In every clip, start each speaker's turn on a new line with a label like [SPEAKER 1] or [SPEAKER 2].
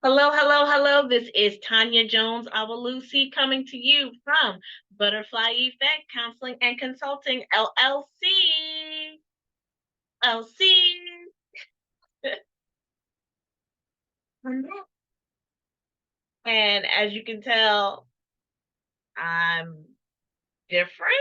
[SPEAKER 1] Hello, hello, hello. This is Tanya Jones Awalusi coming to you from Butterfly Effect Counseling and Consulting LLC. LC. And as you can tell, I'm different.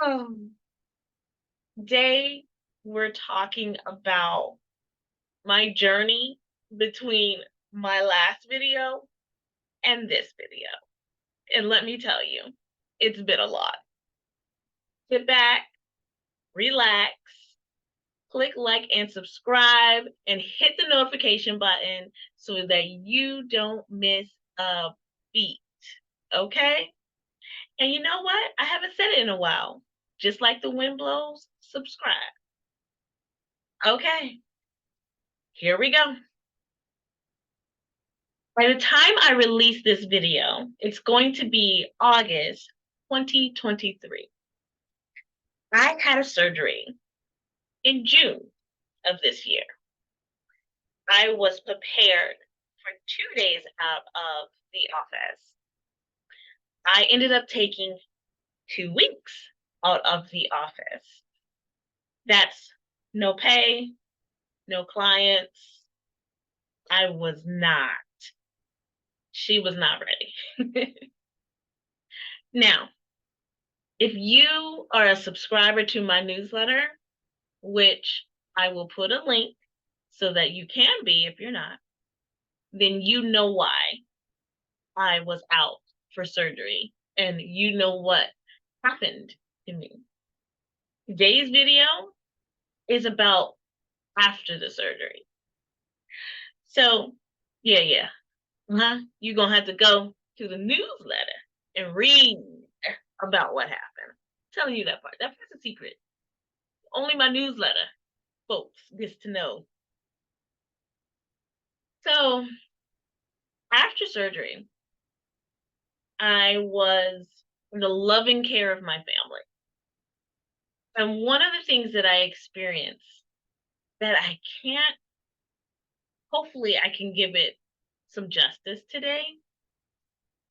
[SPEAKER 1] Um, Today, we're talking about my journey between my last video and this video. And let me tell you, it's been a lot. Sit back, relax, click like and subscribe, and hit the notification button so that you don't miss a beat. Okay? And you know what? I haven't said it in a while. Just like the wind blows, subscribe. Okay, here we go. By the time I release this video, it's going to be August 2023. I had a surgery in June of this year. I was prepared for 2 days out of the office. I ended up taking 2 weeks out of the office. That's no pay, no clients. I was not. She was not ready. Now, if you are a subscriber to my newsletter, which I will put a link so that you can be if you're not, then you know why I was out for surgery and you know what happened to me. Today's video is about after the surgery. So, yeah. You're going to have to go to the newsletter and read about what happened. I'm telling you that part. That part's a secret. Only my newsletter folks gets to know. So, after surgery, I was in the loving care of my family. And one of the things that I experienced that I can't, hopefully, I can give it some justice today,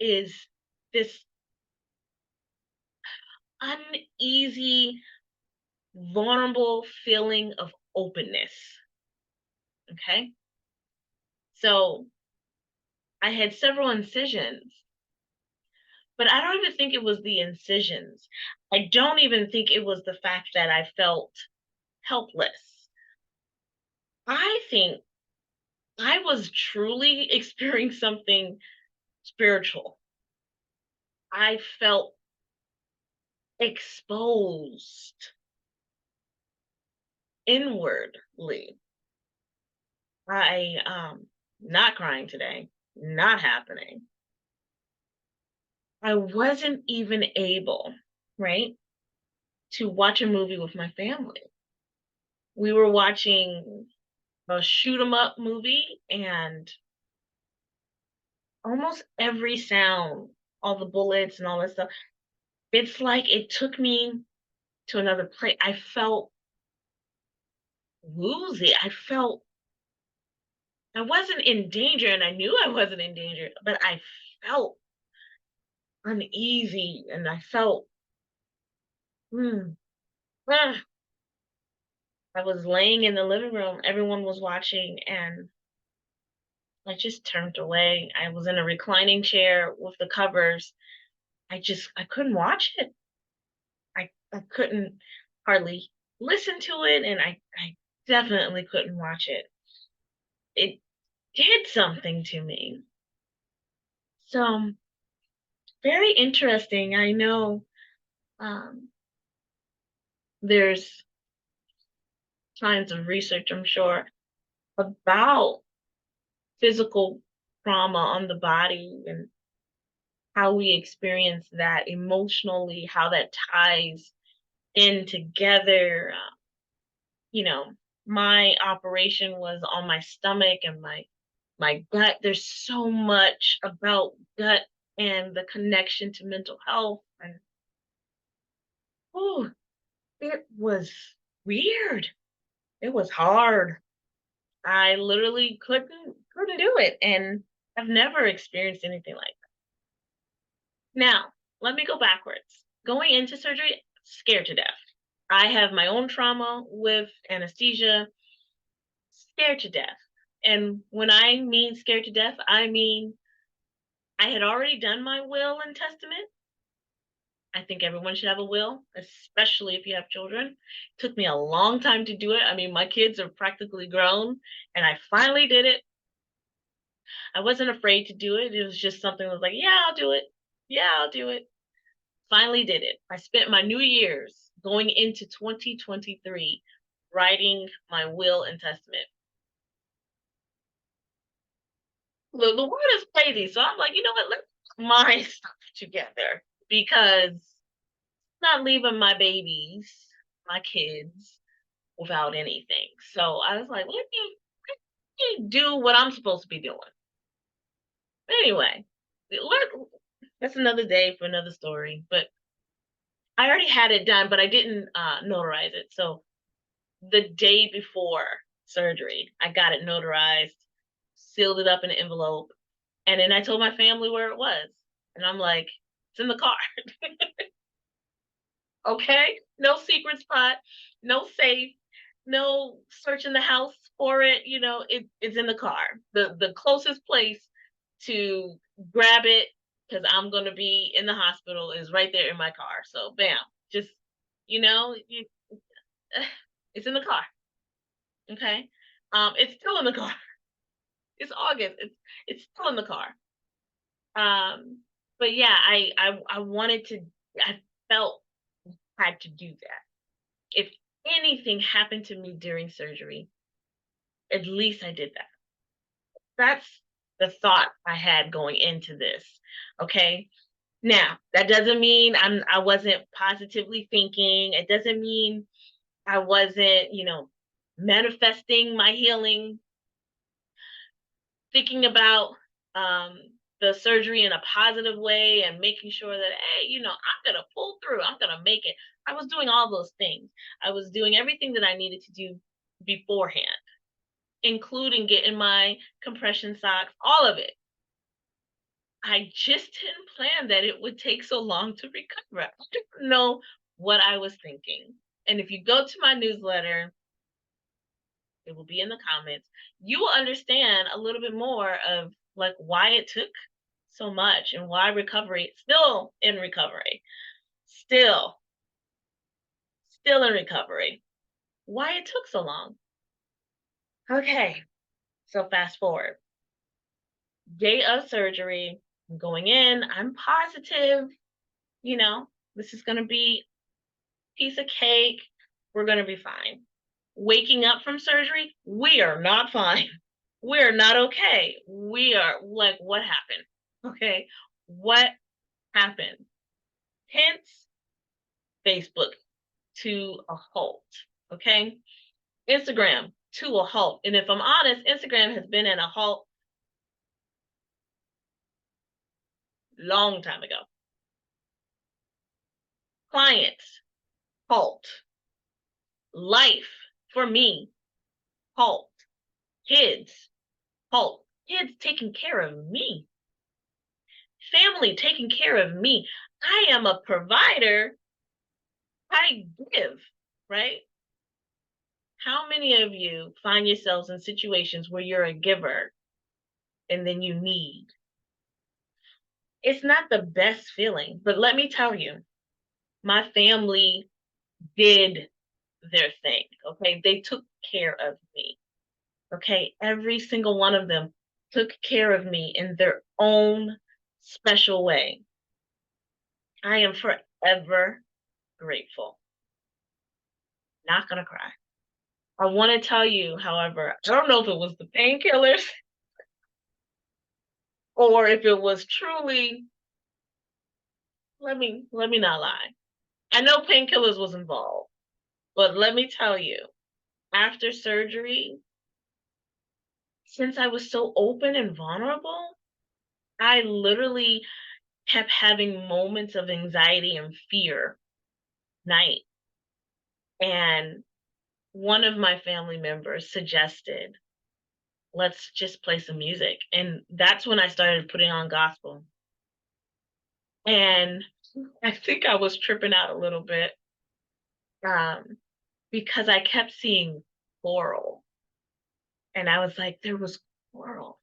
[SPEAKER 1] is this uneasy, vulnerable feeling of openness. Okay. So I had several incisions, but I don't even think it was the incisions. I don't even think it was the fact that I felt helpless. I think I was truly experiencing something spiritual. I felt exposed inwardly. Not crying today, not happening. I wasn't even able, right, to watch a movie with my family. We were watching a shoot 'em up movie, and almost every sound, all the bullets and all that stuff, it's like it took me to another place. I felt woozy. I wasn't in danger, and I knew I wasn't in danger, but I felt uneasy, and I felt, hmm, ah. I was laying in the living room. Everyone was watching, and I just turned away. I was in a reclining chair with the covers. I couldn't watch it. I couldn't hardly listen to it, and I definitely couldn't watch it. It did something to me. So very interesting. I know um, there's kinds of research, I'm sure, about physical trauma on the body and how we experience that emotionally, how that ties in together. You know, my operation was on my stomach and my gut. There's so much about gut and the connection to mental health, and oh, it was weird. It was hard. I literally couldn't do it, and I've never experienced anything like that. Now, let me go backwards. Going into surgery, scared to death. I have my own trauma with anesthesia, scared to death. And when I mean scared to death, I mean I had already done my will and testament. I think everyone should have a will, especially if you have children. It took me a long time to do it. I mean, my kids are practically grown, and I finally did it. I wasn't afraid to do it. It was just something that was like, yeah, I'll do it. Yeah, I'll do it. Finally did it. I spent my New Year's going into 2023 writing my will and testament. The world is crazy. So I'm like, you know what? Let's put my stuff together because not leaving my babies, my kids, without anything. So I was like, let me do what I'm supposed to be doing. Anyway, that's another day for another story. But I already had it done, but I didn't notarize it. So the day before surgery, I got it notarized, sealed it up in an envelope, and then I told my family where it was. And I'm like, it's in the car. Okay? No secret spot, no safe, no searching the house for it. It's in the car. The closest place to grab it because I'm gonna be in the hospital is right there in my car. So bam, just you know, you, it's in the car. Okay. It's still in the car. It's August. It's still in the car. Um, but yeah, I wanted to. I felt I had to do that. If anything happened to me during surgery, at least I did that. That's the thought I had going into this. Okay. Now, that doesn't mean I wasn't positively thinking. It doesn't mean I wasn't, manifesting my healing, thinking about um the surgery in a positive way and making sure that, hey, I'm gonna pull through, I'm gonna make it. I was doing all those things. I was doing everything that I needed to do beforehand, including getting my compression socks, all of it. I just didn't plan that it would take so long to recover. I didn't know what I was thinking. And if you go to my newsletter, it will be in the comments. You will understand a little bit more of like why it took so much and why recovery, still in recovery, still, still in recovery, why it took so long. Okay, so fast forward. Day of surgery, I'm going in, I'm positive, you know, this is going to be a piece of cake. We're going to be fine. Waking up from surgery, we are not fine. We are not okay. We are like, what happened? Okay. What happened? Hence, Facebook to a halt. Okay. Instagram to a halt. And if I'm honest, Instagram has been in a halt long time ago. Clients, halt. Life for me, halt. Kids, halt. Kids taking care of me. Family taking care of me. I am a provider. I give, right? How many of you find yourselves in situations where you're a giver and then you need? It's not the best feeling, but let me tell you, my family did their thing. Okay. They took care of me. Okay. Every single one of them took care of me in their own special way. I am forever grateful. Not going to cry. I want to tell you, however, I don't know if it was the painkillers or if it was truly, let me not lie. I know painkillers was involved, but let me tell you, after surgery, since I was so open and vulnerable, I literally kept having moments of anxiety and fear night. And one of my family members suggested, let's just play some music. And that's when I started putting on gospel. And I think I was tripping out a little bit, um, because I kept seeing coral. And I was like, there was coral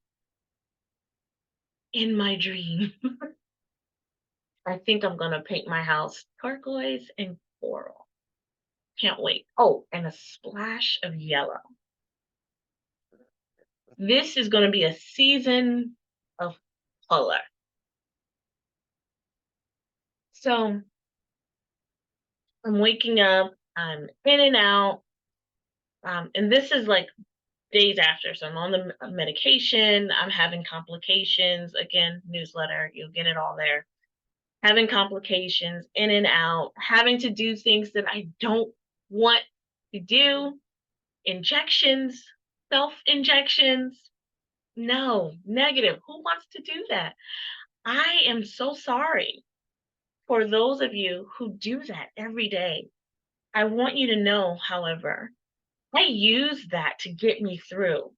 [SPEAKER 1] in my dream. I think I'm going to paint my house turquoise and coral. Can't wait. Oh, and a splash of yellow. This is going to be a season of color. So I'm waking up, I'm in and out. And this is like days after. So I'm on the medication, I'm having complications. Again, newsletter, you'll get it all there. Having complications, in and out, having to do things that I don't want to do, injections, self injections. No, negative. Who wants to do that? I am so sorry for those of you who do that every day. I want you to know, however, I use that to get me through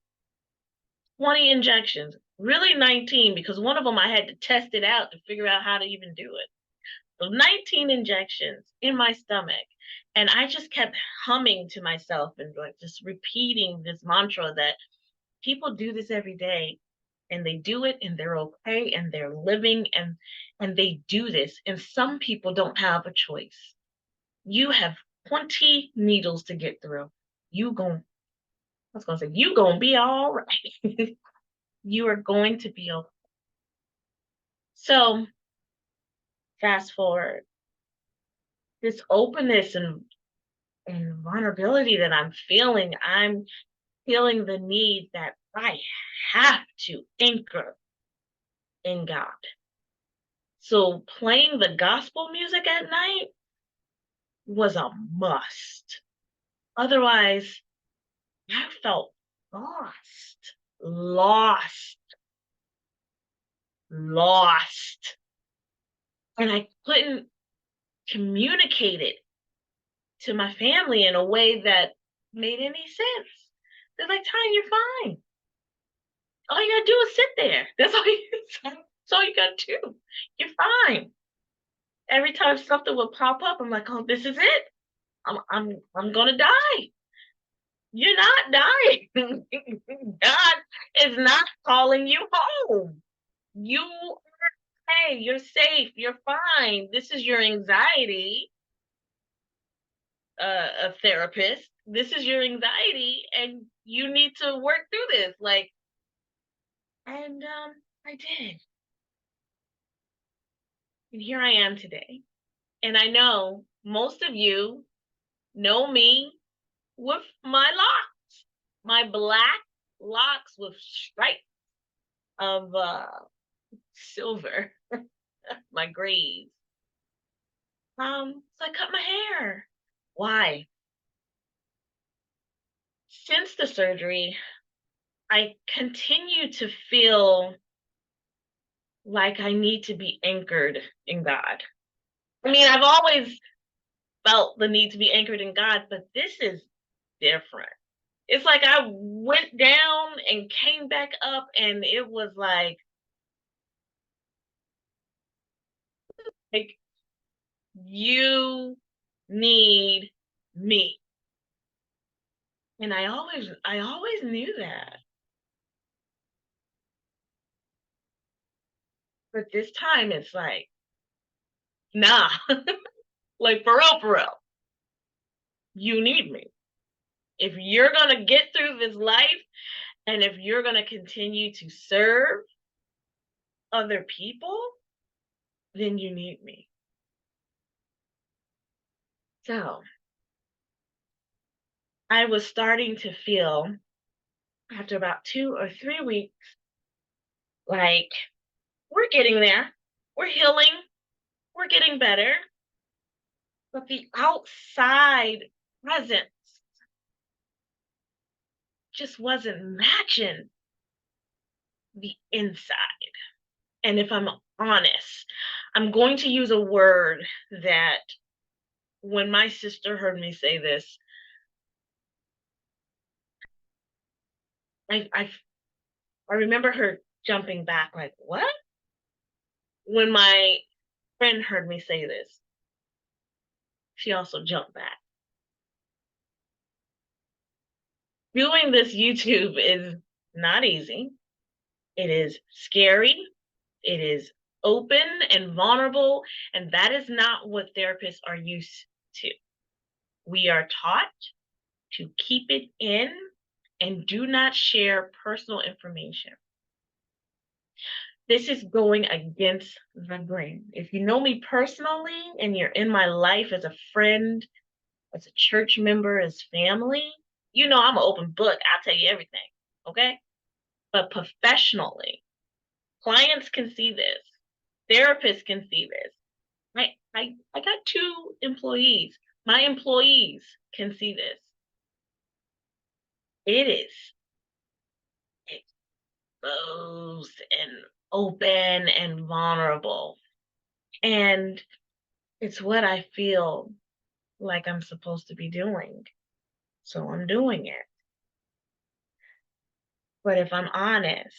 [SPEAKER 1] 20 injections, really 19, because one of them I had to test it out to figure out how to even do it. So 19 injections in my stomach. And I just kept humming to myself and like just repeating this mantra that people do this every day and they do it and they're okay and they're living and they do this. And some people don't have a choice. You have 20 needles to get through. I was gonna say, you gonna be all right. You are going to be okay. So fast forward, this openness and vulnerability that I'm feeling the need that I have to anchor in God. So playing the gospel music at night was a must. Otherwise, I felt lost, lost, lost. And I couldn't communicate it to my family in a way that made any sense. They're like, Ty, you're fine. All you gotta do is sit there. That's all you gotta do. You're fine. Every time something would pop up, I'm like, oh, this is it. I'm gonna die. You're not dying. God is not calling you home. You are okay. You're safe. You're fine. This is your anxiety, a therapist. This is your anxiety, and you need to work through this. Like, and I did. And here I am today. And I know most of you know me with my locks, my black locks with stripes of silver, my grays. So I cut my hair. Why? Since the surgery, I continue to feel like I need to be anchored in God. I mean, I've always felt the need to be anchored in God, but this is different. It's like I went down and came back up, and it was like you need me. And I always knew that. But this time it's like, nah, like for real, you need me. If you're going to get through this life and if you're going to continue to serve other people, then you need me. So I was starting to feel after about 2 or 3 weeks, like we're getting there. We're healing. We're getting better. But the outside presence just wasn't matching the inside. And if I'm honest, I'm going to use a word that when my sister heard me say this, I remember her jumping back like, what? When my friend heard me say this, she also jumped back. Doing this YouTube is not easy. It is scary. It is open and vulnerable, and that is not what therapists are used to. We are taught to keep it in and do not share personal information. This is going against the grain. If you know me personally and you're in my life as a friend, as a church member, as family, you know I'm an open book. I'll tell you everything, okay? But professionally, clients can see this. Therapists can see this. I got 2 employees. My employees can see this. It is exposed and open and vulnerable. And it's what I feel like I'm supposed to be doing. So I'm doing it. But if I'm honest,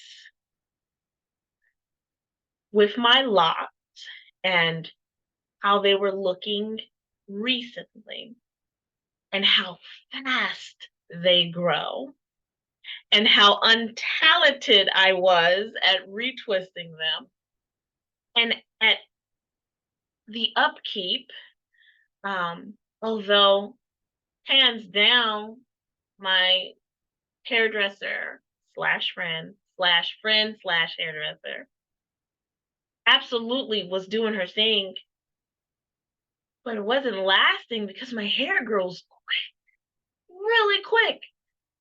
[SPEAKER 1] with my locks and how they were looking recently and how fast they grow and how untalented I was at retwisting them and at the upkeep, although hands down, my hairdresser slash friend slash hairdresser absolutely was doing her thing, but it wasn't lasting because my hair grows really quick.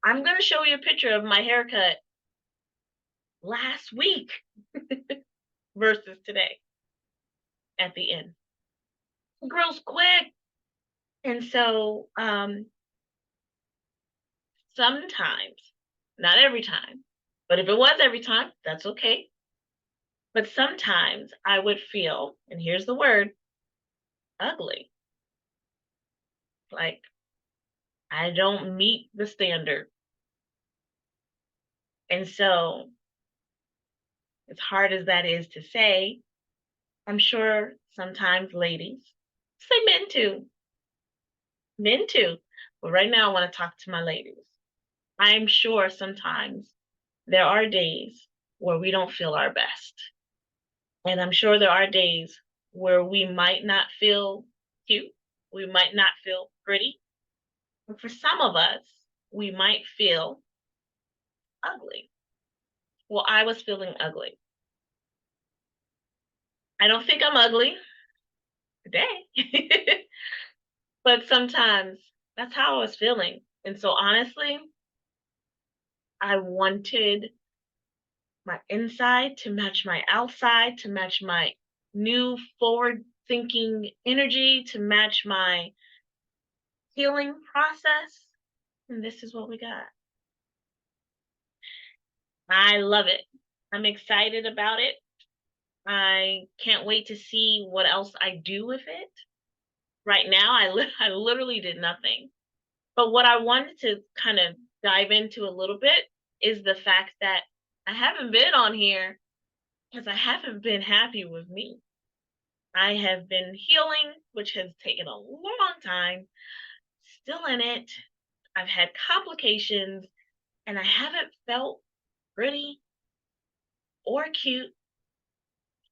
[SPEAKER 1] I'm going to show you a picture of my haircut last week versus today at the end. It grows quick. And so sometimes, not every time, but if it was every time, that's okay. But sometimes I would feel, and here's the word, ugly. Like I don't meet the standard. And so, as hard as that is to say, I'm sure sometimes ladies, say men too. But right now, I want to talk to my ladies. I'm sure sometimes there are days where we don't feel our best. And I'm sure there are days where we might not feel cute, we might not feel pretty. And for some of us, we might feel ugly. Well, I was feeling ugly. I don't think I'm ugly today, but sometimes that's how I was feeling. And so, honestly, I wanted my inside to match my outside, to match my new forward thinking energy, to match my healing process. And this is what we got. I love it. I'm excited about it. I can't wait to see what else I do with it. Right now, I literally did nothing. But what I wanted to kind of dive into a little bit is the fact that I haven't been on here because I haven't been happy with me. I have been healing, which has taken a long time, still in it. I've had complications, and I haven't felt pretty or cute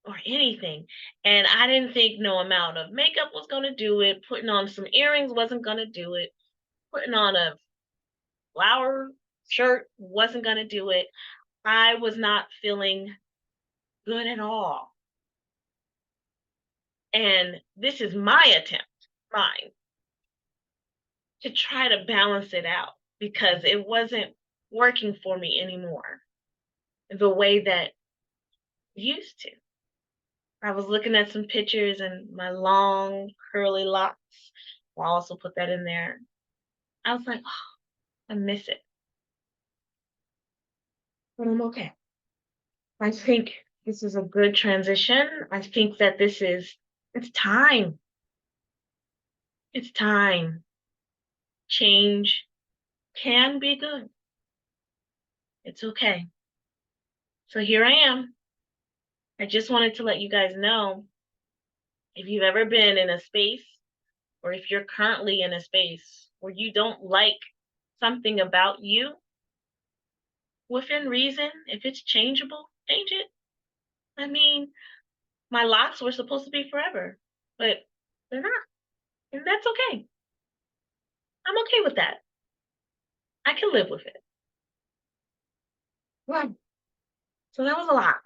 [SPEAKER 1] or anything. And I didn't think no amount of makeup was going to do it. Putting on some earrings wasn't going to do it. Putting on a flower shirt wasn't going to do it. I was not feeling good at all. And this is my attempt, mine, to try to balance it out because it wasn't working for me anymore the way that it used to. I was looking at some pictures and my long curly locks. I'll also put that in there. I was like, oh, I miss it. But I'm okay. I think this is a good transition. I think that it's time. It's time. Change can be good. It's okay. So here I am. I just wanted to let you guys know, if you've ever been in a space, or if you're currently in a space where you don't like something about you, within reason, if it's changeable, change it. I mean, my locks were supposed to be forever, but they're not. And that's okay. I'm okay with that. I can live with it. Right. So that was a lot.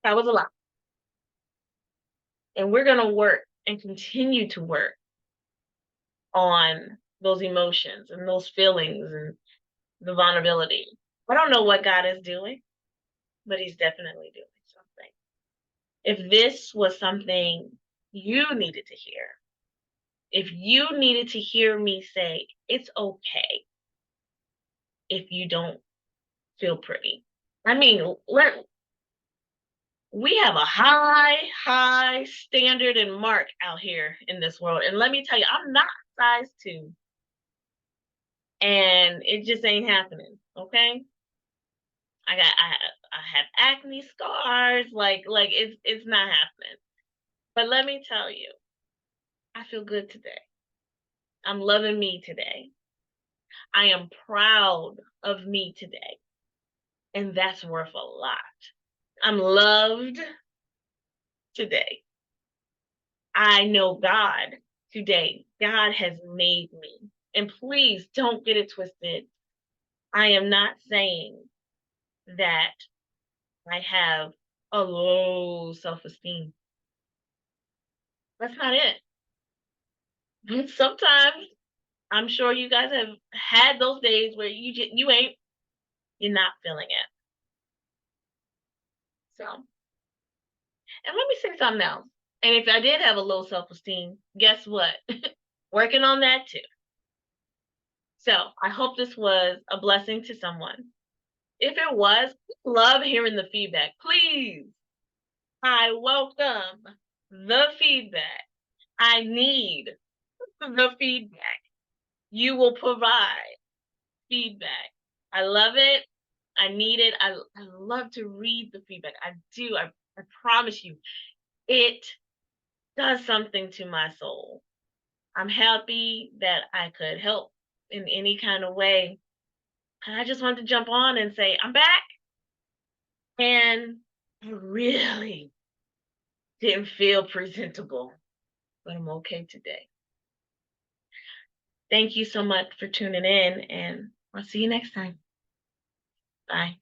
[SPEAKER 1] That was a lot. And we're going to work and continue to work on those emotions and those feelings and the vulnerability. I don't know what God is doing, but He's definitely doing something. If this was something you needed to hear, if you needed to hear me say, it's okay if you don't feel pretty. I mean, we have a high standard and mark out here in this world. And let me tell you, I'm not size 2. And it just ain't happening. Okay. I have acne scars. Like it's not happening. But let me tell you, I feel good today. I'm loving me today. I am proud of me today. And that's worth a lot. I'm loved today. I know God today. God has made me. And please don't get it twisted. I am not saying that I have a low self-esteem. That's not it. But sometimes I'm sure you guys have had those days where you're not feeling it. So, and let me say something else. And if I did have a low self-esteem, guess what? Working on that too. So I hope this was a blessing to someone. If it was, love hearing the feedback. Please, I welcome the feedback. I need the feedback. You will provide feedback. I love it. I need it. I love to read the feedback. I do. I promise you, it does something to my soul. I'm happy that I could help in any kind of way. And I just wanted to jump on and say, I'm back. And I really didn't feel presentable, but I'm okay today. Thank you so much for tuning in, and I'll see you next time. Bye.